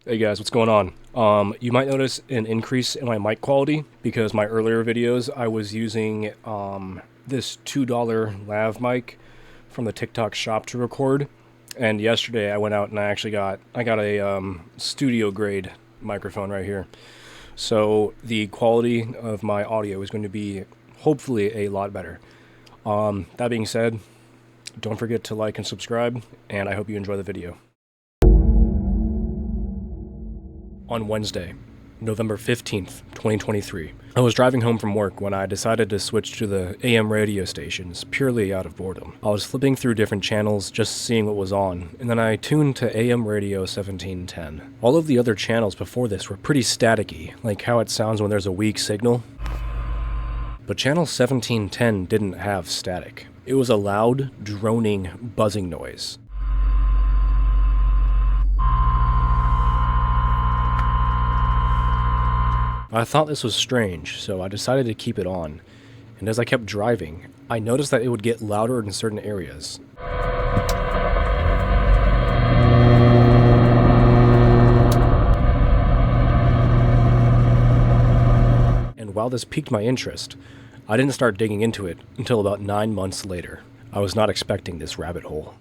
Hey guys, what's going on? You might notice an increase in my mic quality because my earlier videos I was using this $2 lav mic from the TikTok shop to record, and yesterday I went out and I got a studio grade microphone right here. So the quality of my audio is going to be hopefully a lot better. That being said, don't forget to like and subscribe, and I hope you enjoy the video. On Wednesday, November 15th, 2023, I was driving home from work when I decided to switch to the AM radio stations purely out of boredom. I was flipping through different channels, just seeing what was on, and then I tuned to AM radio 1710. All of the other channels before this were pretty staticky, like how it sounds when there's a weak signal. But channel 1710 didn't have static. It was a loud, droning, buzzing noise. I thought this was strange, so I decided to keep it on, and as I kept driving, I noticed that it would get louder in certain areas. And while this piqued my interest, I didn't start digging into it until about 9 months later. I was not expecting this rabbit hole.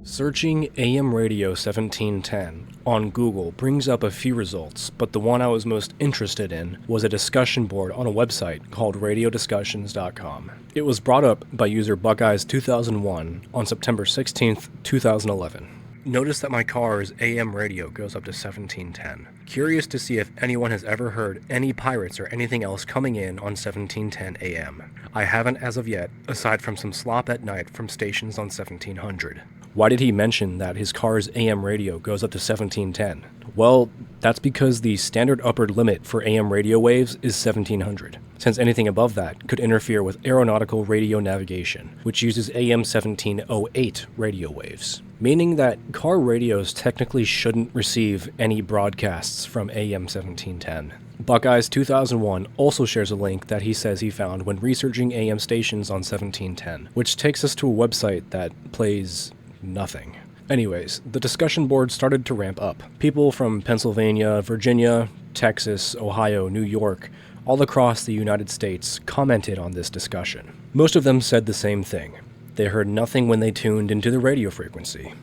Searching AM radio 1710 on Google brings up a few results, but the one I was most interested in was a discussion board on a website called radiodiscussions.com. It was brought up by user Buckeyes2001 on September 16th, 2011. Notice that my car's AM radio goes up to 1710. Curious to see if anyone has ever heard any pirates or anything else coming in on 1710 AM. I haven't as of yet, aside from some slop at night from stations on 1700. Why did he mention that his car's AM radio goes up to 1710? Well, that's because the standard upper limit for AM radio waves is 1700, since anything above that could interfere with aeronautical radio navigation, which uses AM 1708 radio waves, meaning that car radios technically shouldn't receive any broadcasts from AM 1710. Buckeyes 2001 also shares a link that he says he found when researching AM stations on 1710, which takes us to a website that plays nothing. Anyways, the discussion board started to ramp up. People from Pennsylvania, Virginia, Texas, Ohio, New York, all across the United States commented on this discussion. Most of them said the same thing. They heard nothing when they tuned into the radio frequency.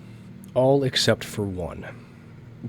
All except for one.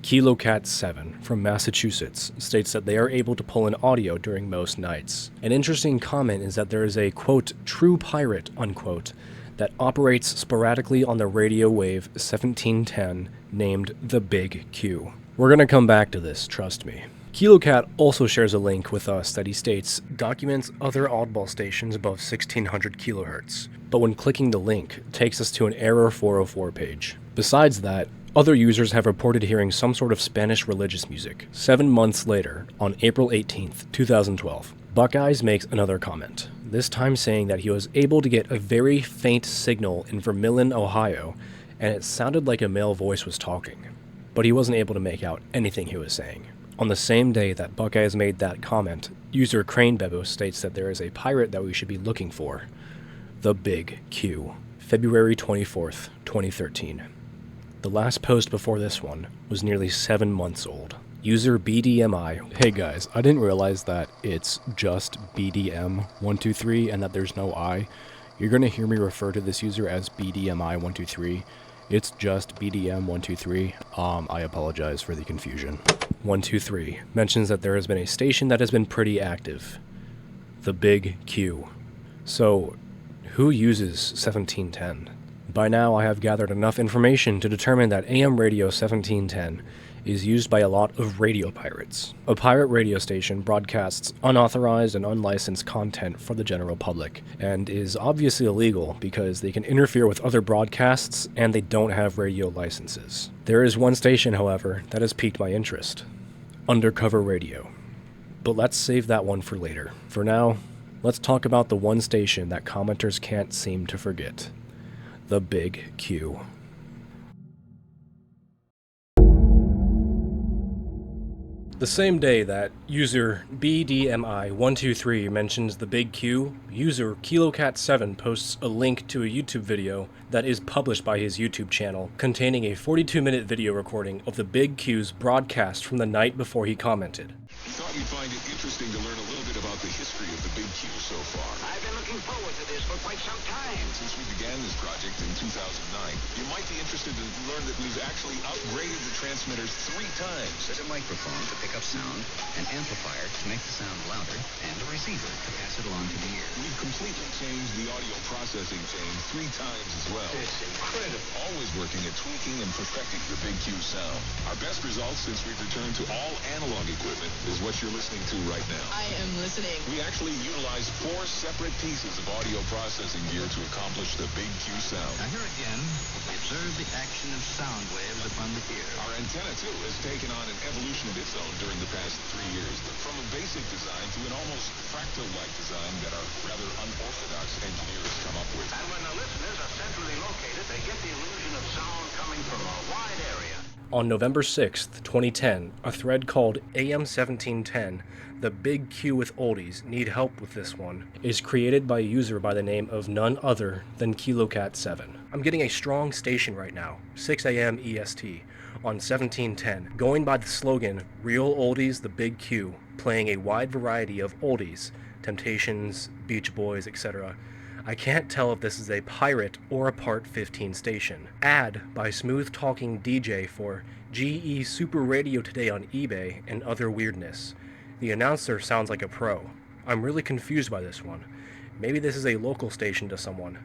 Kilo Cat 7 from Massachusetts states that they are able to pull in audio during most nights. An interesting comment is that there is a, quote, true pirate, unquote, that operates sporadically on the radio wave 1710 named the Big Q. We're gonna come back to this, trust me. Kilo Cat also shares a link with us that he states documents other oddball stations above 1600 kilohertz, but when clicking the link, it takes us to an error 404 page. Besides that, other users have reported hearing some sort of Spanish religious music. 7 months later, on April 18th, 2012, Buckeyes makes another comment, this time saying that he was able to get a very faint signal in Vermillion, Ohio, and it sounded like a male voice was talking, but he wasn't able to make out anything he was saying. On the same day that Buckeyes made that comment, user Crane Bebo states that there is a pirate that we should be looking for, the Big Q, February 24th, 2013. The last post before this one was nearly 7 months old. User BDMI. Hey guys, I didn't realize that it's just BDM123 and that there's no I. You're gonna hear me refer to this user as BDMI123. It's just BDM123. I apologize for the confusion. 123 mentions that there has been a station that has been pretty active. The Big Q. So, who uses 1710? By now I have gathered enough information to determine that AM radio 1710 is used by a lot of radio pirates. A pirate radio station broadcasts unauthorized and unlicensed content for the general public, and is obviously illegal because they can interfere with other broadcasts and they don't have radio licenses. There is one station, however, that has piqued my interest. Undercover Radio. But let's save that one for later. For now, let's talk about the one station that commenters can't seem to forget. The Big Q. The same day that user BDMI123 mentions the Big Q, user KiloCat7 posts a link to a YouTube video that is published by his YouTube channel, containing a 42-minute video recording of the Big Q's broadcast from the night before he commented. Thought you'd find it interesting to learn a little bit about the history of the Big Q so far. I've been looking forward to this for quite some time. Since we began this project in 2009, you might be interested to learn that we've actually upgraded the transmitters 3 times. There's a microphone to pick up sound, an amplifier to make the sound louder, and a receiver to pass it along to the ear. We've completely changed the audio processing chain 3 times as well. It's incredible. Always working at tweaking and perfecting the Big Q sound. Our best results since we've returned to all analog equipment is what you're listening to right now. I am listening. We actually utilize 4 separate pieces of audio processing gear to accomplish the Big Q sound. Now here again, we observe the action of sound waves upon the ear. Our antenna, too, has taken on an evolution of its own during the past 3 years. From a basic design to an almost fractal-like design that our rather unorthodox engineers come up with. And when the listeners are centrally located, they get the illusion of sound coming from a wide area. On November 6th, 2010, a thread called AM 1710, The Big Q with Oldies, Need Help with This One, is created by a user by the name of none other than KiloCat7. I'm getting a strong station right now, 6 a.m. EST, on 1710, going by the slogan, Real Oldies, The Big Q, playing a wide variety of oldies, Temptations, Beach Boys, etc. I can't tell if this is a pirate or a Part 15 station. Ad by Smooth Talking DJ for GE Super Radio Today on eBay and other weirdness. The announcer sounds like a pro. I'm really confused by this one. Maybe this is a local station to someone.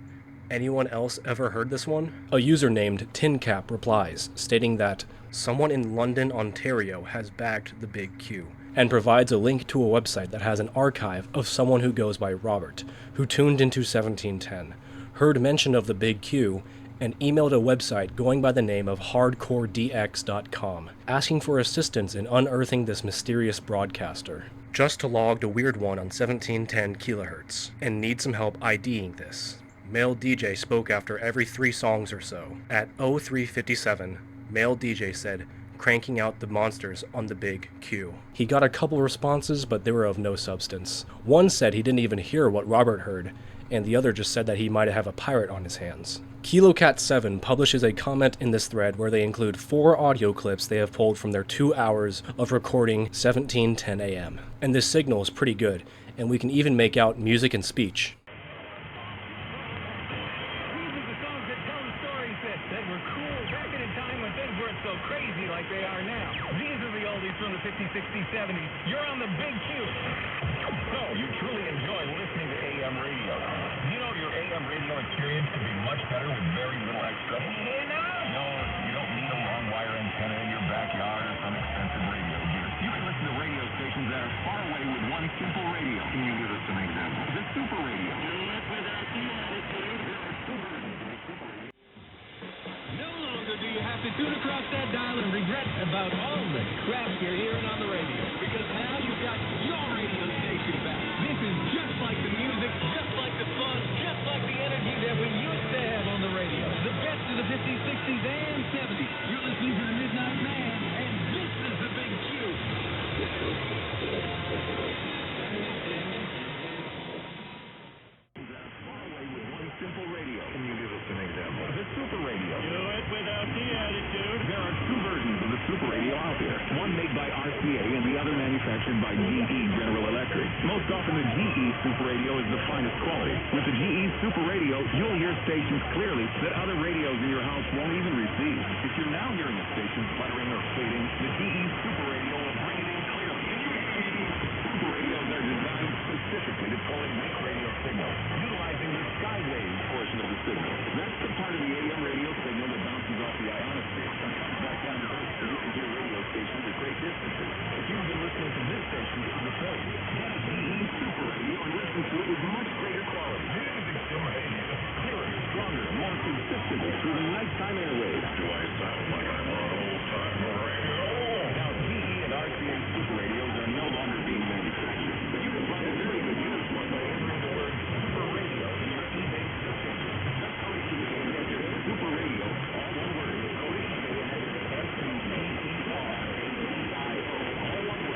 Anyone else ever heard this one? A user named TinCap replies, stating that someone in London, Ontario has backed the Big Q, and provides a link to a website that has an archive of someone who goes by Robert, who tuned into 1710, heard mention of the Big Q, and emailed a website going by the name of hardcoredx.com, asking for assistance in unearthing this mysterious broadcaster. Just logged a weird one on 1710 kHz, and need some help IDing this. Male DJ spoke after every 3 songs or so. At 0357, male DJ said, cranking out the monsters on the Big Q. He got a couple responses, but they were of no substance. One said he didn't even hear what Robert heard, and the other just said that he might have a pirate on his hands. KiloCat7 publishes a comment in this thread where they include 4 audio clips they have pulled from their 2 hours of recording 1710 AM. And this signal is pretty good, and we can even make out music and speech. From the 50s, 60s, 70s. You're on the Big Q. So, you truly enjoy listening to AM radio. You know your AM radio experience could be much better with very little extra. You don't need a long wire antenna in your backyard or some expensive radio gear. You can listen to radio stations that are far away with one simple radio. Can you give us an example? The Super Radio. No longer do you have to tune across that dial and regret about all the crap you're hearing on the radio. Because now you've got your radio station back. This is just like the music, just like the fun, just like the energy that we used to have on the radio. The best of the 50s, 60s, and 70s. You're listening to the Midnight Man, and this is the Big Q. Simple radio. Can you give us an example? The Super Radio. Do it without the attitude. There are 2 versions of the Super Radio out there. One made by RCA and the other manufactured by GE General Electric. Most often the GE Super Radio is the finest quality. With the GE Super Radio, you'll hear stations clearly that other radios in your house won't even receive. If you're now hearing a station sputtering or fading, the GE Super Radio will bring it in clearly. Super radios are designed specifically to pull in weak radio signals, utilizing the skywave portion of the signal. That's the part of the AM radio signal that bounces off the ionosphere and comes back down to Earth so you can hear radio stations at great distances. If you've been listening to this station, this is the same. Get a GE Super Radio and listen to it with much greater quality. Music's amazing. Clearer, stronger, more consistently through the nighttime airwaves. Do I sound like I'm on old-time radio? Now, GE and RCA Super Radios are no longer being manufactured, but you can find a very good use one by entering the word Super Radio in your eBay search engine. Just go to eBay and enter Super Radio, all one word. Go to eBay and enter SUPERRADIO, all one word.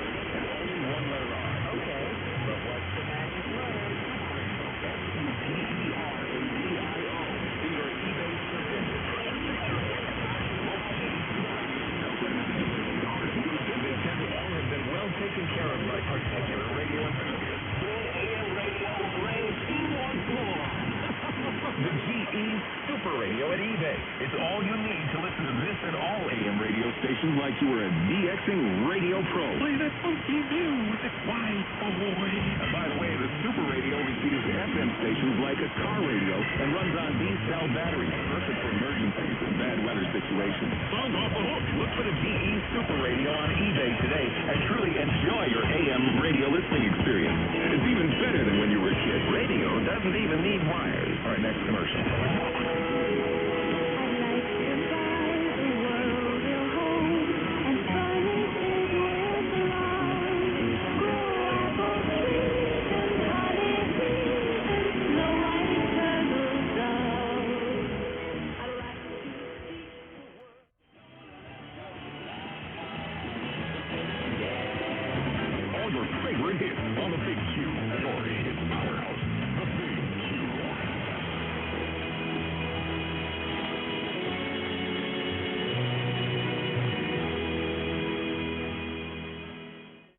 stations like you were a DXing radio pro. Play that funky music, white boy. And by the way, the Super Radio receives FM stations like a car radio and runs on D-cell batteries, perfect for emergencies and bad weather situations. Song's off the hook. Look for the GE Super Radio on eBay today and truly enjoy your AM radio listening experience. It's even better than when you were a kid. Radio doesn't even need wires. All right, next commercial. All your favorite hits on the Big Q. Your hit powerhouse. The Big Q.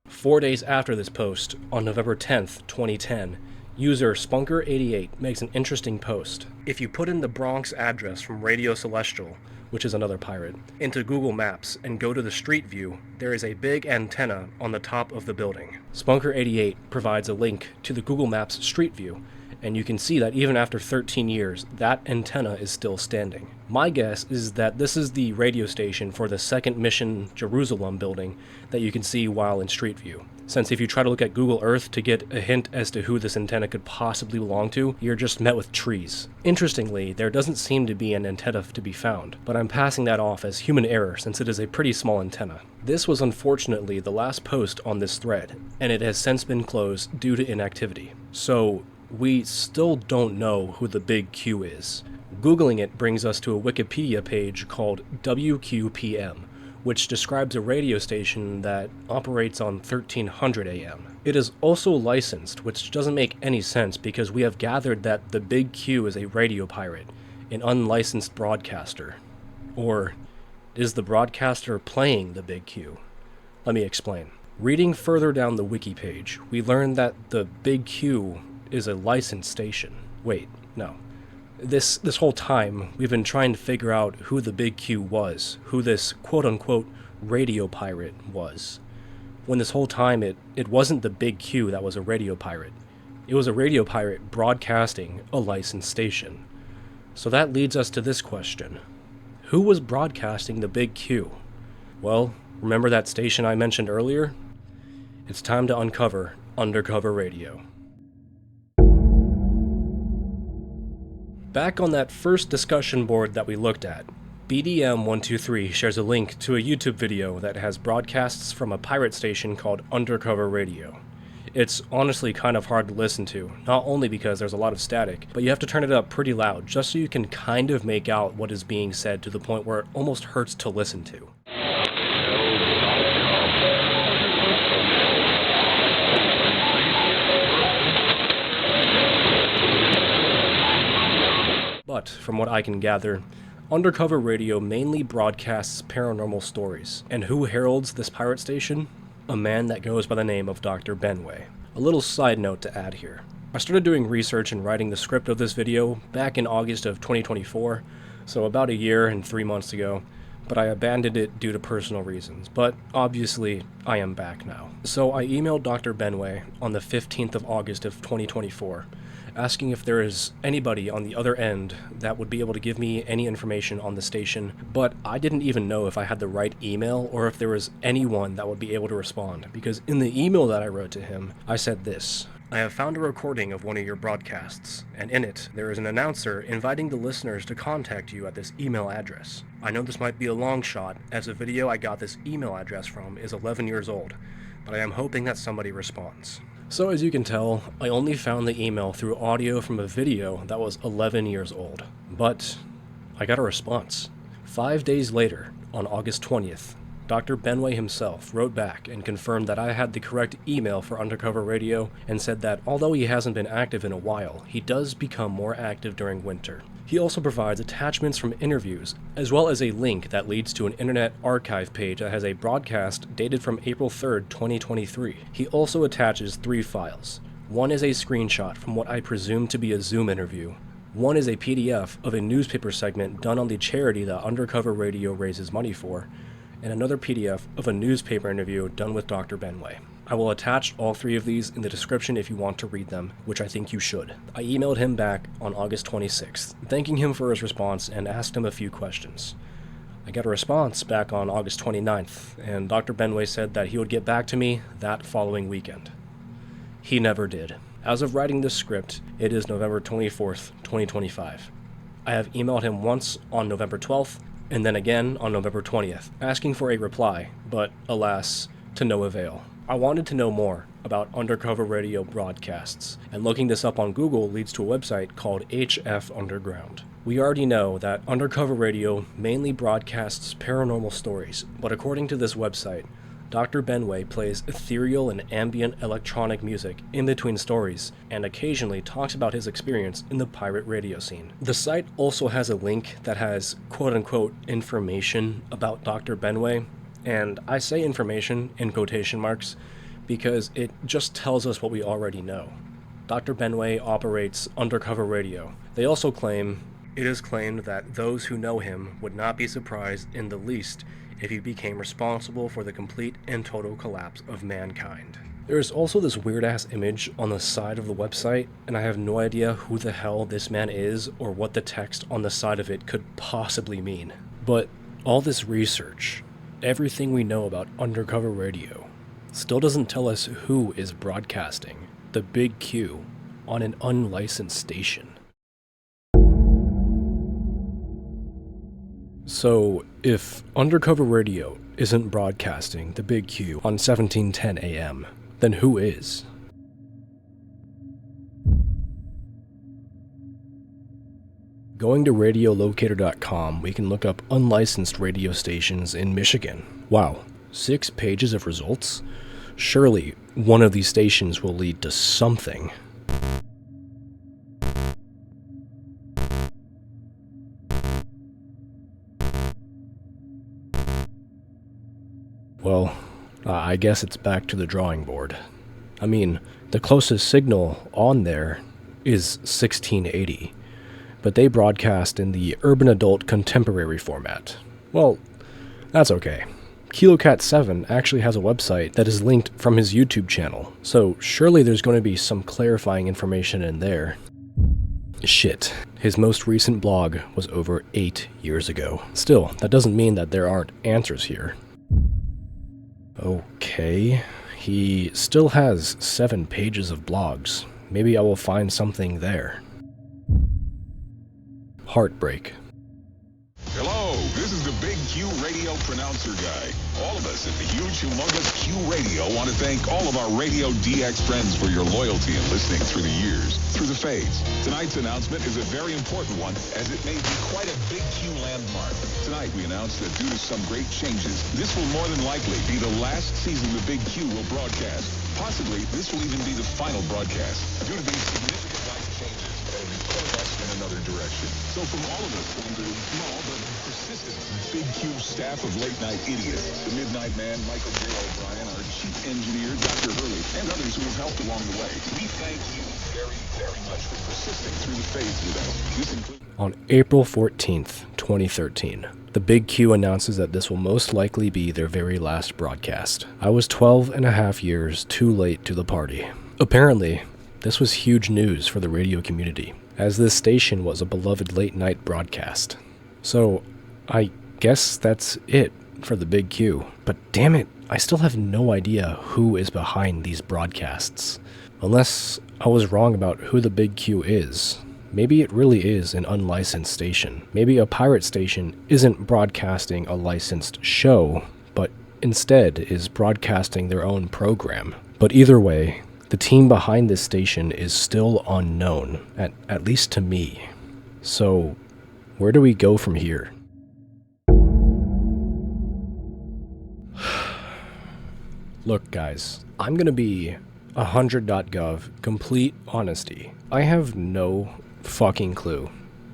4 days after this post, on November 10th, 2010, user Spunker88 makes an interesting post. If you put in the Bronx address from Radio Celestial, which is another pirate, into Google Maps and go to the street view, there is a big antenna on the top of the building. Spunker88 provides a link to the Google Maps street view, and you can see that even after 13 years, that antenna is still standing. My guess is that this is the radio station for the Second Mission Jerusalem building that you can see while in Street View. Since if you try to look at Google Earth to get a hint as to who this antenna could possibly belong to, you're just met with trees. Interestingly, there doesn't seem to be an antenna to be found, but I'm passing that off as human error since it is a pretty small antenna. This was unfortunately the last post on this thread, and it has since been closed due to inactivity. So, we still don't know who the Big Q is. Googling it brings us to a Wikipedia page called WQPM, which describes a radio station that operates on 1300 AM. It is also licensed, which doesn't make any sense because we have gathered that the Big Q is a radio pirate, an unlicensed broadcaster. Or is the broadcaster playing the Big Q? Let me explain. Reading further down the wiki page, we learn that the Big Q is a licensed station. Wait, no. This whole time, we've been trying to figure out who the Big Q was, who this quote-unquote radio pirate was. When this whole time, it wasn't the Big Q that was a radio pirate. It was a radio pirate broadcasting a licensed station. So that leads us to this question. Who was broadcasting the Big Q? Well, remember that station I mentioned earlier? It's time to uncover Undercover Radio. Back on that first discussion board that we looked at, BDM123 shares a link to a YouTube video that has broadcasts from a pirate station called Undercover Radio. It's honestly kind of hard to listen to, not only because there's a lot of static, but you have to turn it up pretty loud just so you can kind of make out what is being said to the point where it almost hurts to listen to. But, from what I can gather, Undercover Radio mainly broadcasts paranormal stories. And who heralds this pirate station? A man that goes by the name of Dr. Benway. A little side note to add here. I started doing research and writing the script of this video back in August of 2024, so about a year and 3 months ago, but I abandoned it due to personal reasons. But obviously, I am back now. So I emailed Dr. Benway on the 15th of August of 2024, asking if there is anybody on the other end that would be able to give me any information on the station, but I didn't even know if I had the right email or if there was anyone that would be able to respond, because in the email that I wrote to him, I said this: I have found a recording of one of your broadcasts, and in it, there is an announcer inviting the listeners to contact you at this email address. I know this might be a long shot, as the video I got this email address from is 11 years old, but I am hoping that somebody responds. So as you can tell, I only found the email through audio from a video that was 11 years old. But I got a response. 5 days later, on August 20th, Dr. Benway himself wrote back and confirmed that I had the correct email for Undercover Radio and said that although he hasn't been active in a while, he does become more active during winter. He also provides attachments from interviews, as well as a link that leads to an Internet Archive page that has a broadcast dated from April 3rd, 2023. He also attaches 3 files. One is a screenshot from what I presume to be a Zoom interview. One is a PDF of a newspaper segment done on the charity that Undercover Radio raises money for. and another PDF of a newspaper interview done with Dr. Benway. I will attach all three of these in the description if you want to read them, which I think you should. I emailed him back on August 26th, thanking him for his response and asked him a few questions. I got a response back on August 29th, and Dr. Benway said that he would get back to me that following weekend. He never did. As of writing this script, it is November 24th, 2025. I have emailed him once on November 12th, and then again on November 20th, asking for a reply, but alas, to no avail. I wanted to know more about Undercover Radio broadcasts, and looking this up on Google leads to a website called HF Underground. We already know that Undercover Radio mainly broadcasts paranormal stories, but according to this website, Dr. Benway plays ethereal and ambient electronic music in between stories, and occasionally talks about his experience in the pirate radio scene. The site also has a link that has quote-unquote information about Dr. Benway, and I say information in quotation marks because it just tells us what we already know. Dr. Benway operates Undercover Radio. They also claim, it is claimed that those who know him would not be surprised in the least if he became responsible for the complete and total collapse of mankind. There is also this weird-ass image on the side of the website, and I have no idea who the hell this man is or what the text on the side of it could possibly mean. But all this research, everything we know about Undercover Radio, still doesn't tell us who is broadcasting the Big Q on an unlicensed station. So, if Undercover Radio isn't broadcasting the Big Q on 1710 AM, then who is? Going to radiolocator.com, we can look up unlicensed radio stations in Michigan. Wow, 6 pages of results? Surely one of these stations will lead to something. Well, I guess it's back to the drawing board. I mean, the closest signal on there is 1680, but they broadcast in the urban adult contemporary format. Well, that's okay. KiloCat7 actually has a website that is linked from his YouTube channel, so surely there's going to be some clarifying information in there. Shit, his most recent blog was over 8 years ago. Still, that doesn't mean that there aren't answers here. Okay, he still has 7 pages of blogs. Maybe I will find something there. Heartbreak. Hello, this is the Big Q Radio Pronouncer Guy. All of us at the huge, humongous Q Radio want to thank all of our Radio DX friends for your loyalty and listening through the years, through the fades. Tonight's announcement is a very important one, as it may be quite a Big Q landmark. Tonight we announce that due to some great changes, this will more than likely be the last season the Big Q will broadcast. Possibly, this will even be the final broadcast. Due to these significant life changes, that will pull us in another direction. So from all of us, the small but persistent Big Q staff of late-night idiots, the Midnight Man, Michael J. O'Brien, our chief engineer, Dr. Hurley, and others who have helped along the way, we thank you very, very much for persisting through the phase with us. This includes... On April 14th, 2013, the Big Q announces that this will most likely be their very last broadcast. I was 12 and a half years too late to the party. Apparently, this was huge news for the radio community, as this station was a beloved late-night broadcast. So, I guess that's it for the Big Q. But damn it, I still have no idea who is behind these broadcasts. Unless I was wrong about who the Big Q is. Maybe it really is an unlicensed station. Maybe a pirate station isn't broadcasting a licensed show, but instead is broadcasting their own program. But either way, the team behind this station is still unknown, at least to me. So, where do we go from here? Look, guys, I'm gonna be 100.gov, complete honesty. I have no fucking clue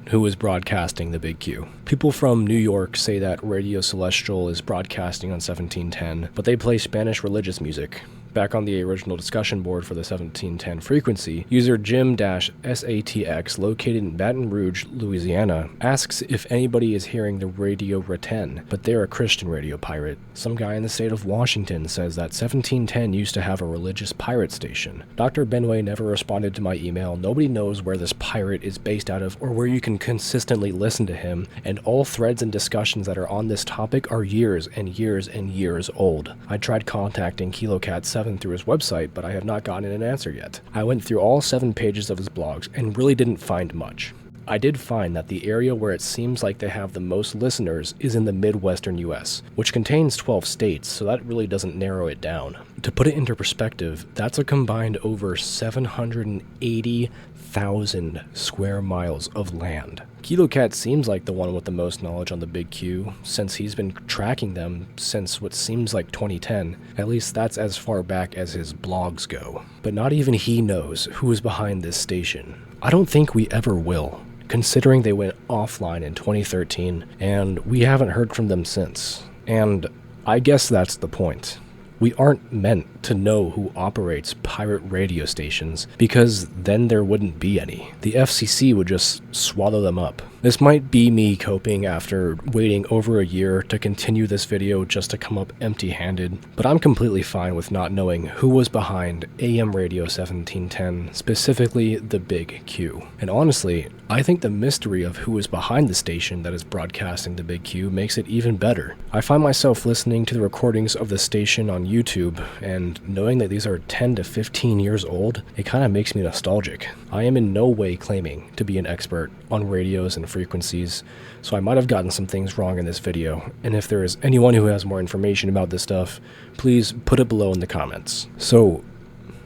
who is broadcasting the Big Q. People from New York say that Radio Celestial is broadcasting on 1710, but they play Spanish religious music. Back on the original discussion board for the 1710 frequency, user Jim-SATX, located in Baton Rouge, Louisiana, asks if anybody is hearing the Radio Raten, but they're a Christian radio pirate. Some guy in the state of Washington says that 1710 used to have a religious pirate station. Dr. Benway never responded to my email. Nobody knows where this pirate is based out of or where you can consistently listen to him, and all threads and discussions that are on this topic are years and years and years old. I tried contacting KiloCat7 through his website, but I have not gotten an answer yet. I went through all 7 pages of his blogs and really didn't find much. I did find that the area where it seems like they have the most listeners is in the Midwestern US, which contains 12 states, so that really doesn't narrow it down. To put it into perspective, that's a combined over 780,000 square miles of land. KiloCat seems like the one with the most knowledge on the Big Q, since he's been tracking them since what seems like 2010. At least that's as far back as his blogs go. But not even he knows who is behind this station. I don't think we ever will, considering they went offline in 2013, and we haven't heard from them since. And I guess that's the point. We aren't meant to know who operates pirate radio stations, because then there wouldn't be any. The FCC would just swallow them up. This might be me coping after waiting over a year to continue this video just to come up empty-handed, but I'm completely fine with not knowing who was behind AM Radio 1710, specifically the Big Q. And honestly, I think the mystery of who is behind the station that is broadcasting the Big Q makes it even better. I find myself listening to the recordings of the station on YouTube, and knowing that these are 10 to 15 years old, it kind of makes me nostalgic. I am in no way claiming to be an expert on radios and frequencies, so I might have gotten some things wrong in this video, and if there is anyone who has more information about this stuff, please put it below in the comments. So,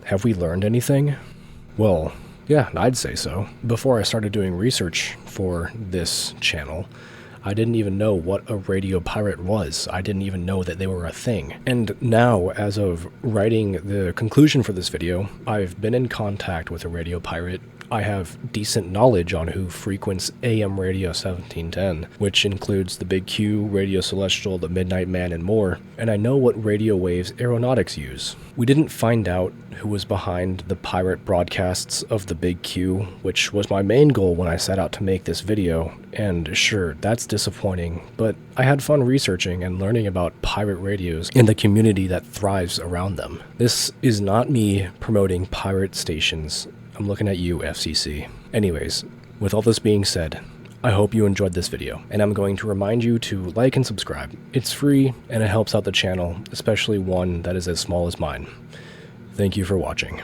have we learned anything? Well, yeah, I'd say so. Before I started doing research for this channel, I didn't even know what a radio pirate was. I didn't even know that they were a thing. And now, as of writing the conclusion for this video, I've been in contact with a radio pirate. I have decent knowledge on who frequents AM Radio 1710, which includes the Big Q, Radio Celestial, the Midnight Man, and more, and I know what radio waves aeronautics use. We didn't find out who was behind the pirate broadcasts of the Big Q, which was my main goal when I set out to make this video, and sure, that's disappointing, but I had fun researching and learning about pirate radios and the community that thrives around them. This is not me promoting pirate stations. I'm looking at you, FCC. Anyways, with all this being said, I hope you enjoyed this video, and I'm going to remind you to like and subscribe. It's free, and it helps out the channel, especially one that is as small as mine. Thank you for watching.